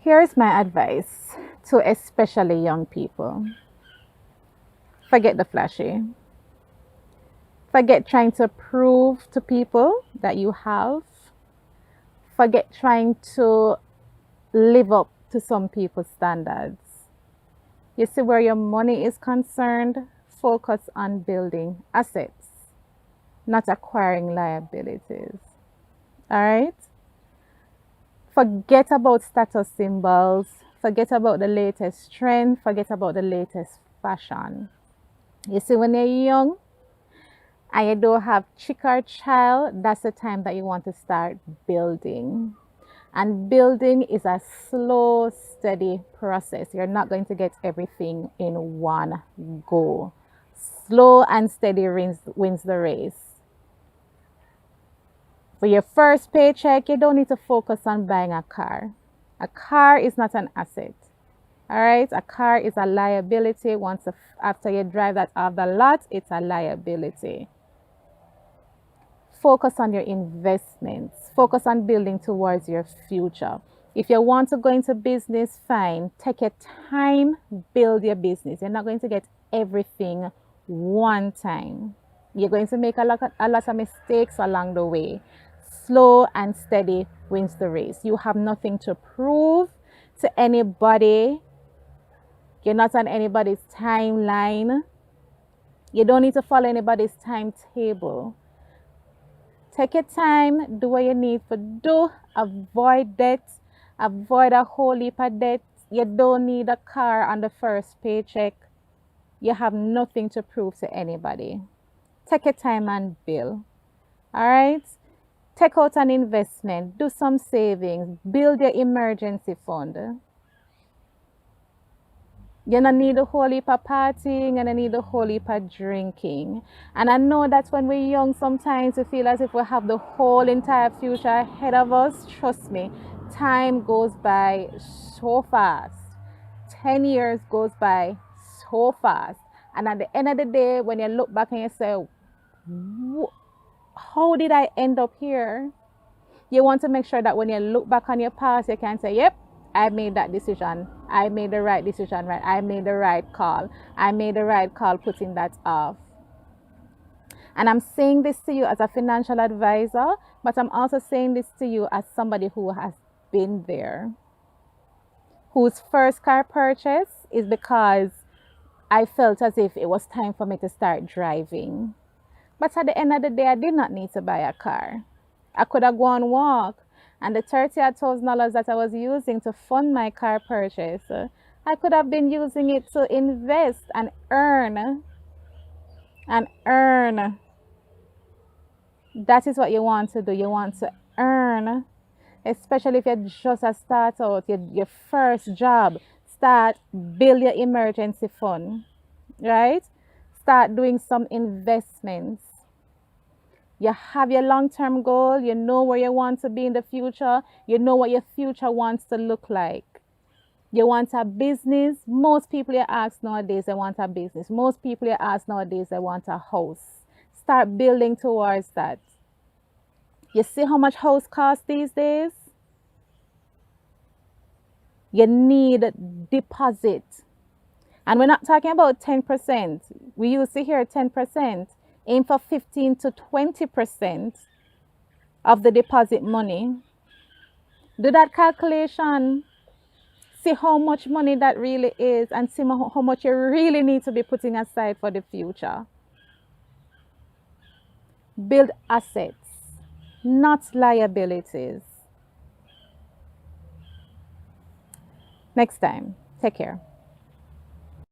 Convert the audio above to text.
Here's my advice to especially young people. Forget the flashy. Forget trying to prove to people that you have. Forget trying to live up to some people's standards. You see, where your money is concerned, focus on building assets, not acquiring liabilities. All right? Forget about status symbols. Forget about the latest trend. Forget about the latest fashion. You see, when you're young and you don't have chick or child, that's the time that you want to start building. And building is a slow, steady process. You're not going to get everything in one go. Slow and steady wins the race. For your first paycheck, you don't need to focus on buying a car. A car is not an asset. All right, a car is a liability. After you drive that off the lot, it's a liability. Focus on your investments. Focus on building towards your future. If you want to go into business, fine. Take your time, build your business. You're not going to get everything one time. You're going to make a lot of mistakes along the way. Slow and steady wins the race. You have nothing to prove to anybody. You're not on anybody's timeline. You don't need to follow anybody's timetable. Take your time, do what you need to do, avoid debt, avoid a whole heap of debt. You don't need a car on the first paycheck. You have nothing to prove to anybody. Take your time and build. All right? Take out an investment, do some savings, build your emergency fund. You don't need a whole heap of partying and you need a whole heap of drinking. And I know that when we're young, sometimes we feel as if we have the whole entire future ahead of us. Trust me, time goes by so fast. 10 years goes by so fast. And at the end of the day, when you look back and you say, how did I end up here? You want to make sure that when you look back on your past, you can say, yep, I made that decision. I made the right decision, right? I made the right call. I made the right call putting that off. And I'm saying this to you as a financial advisor, but I'm also saying this to you as somebody who has been there, whose first car purchase is because I felt as if it was time for me to start driving. But at the end of the day, I did not need to buy a car. I could have gone walk, and the $38,000 that I was using to fund my car purchase, I could have been using it to invest and earn. That is what you want to do. You want to earn, especially if you're just a start out, your first job. Start, build your emergency fund, right? Start doing some investments. You have your long-term goal. You know where you want to be in the future. You know what your future wants to look like. You want a business. Most people you ask nowadays, they want a business. Most people you ask nowadays, they want a house. Start building towards that. You see how much house costs these days? You need deposit. And we're not talking about 10%. We used to hear 10%. Aim for 15 to 20% of the deposit money. Do that calculation. See how much money that really is and see how much you really need to be putting aside for the future. Build assets, not liabilities. Next time, take care.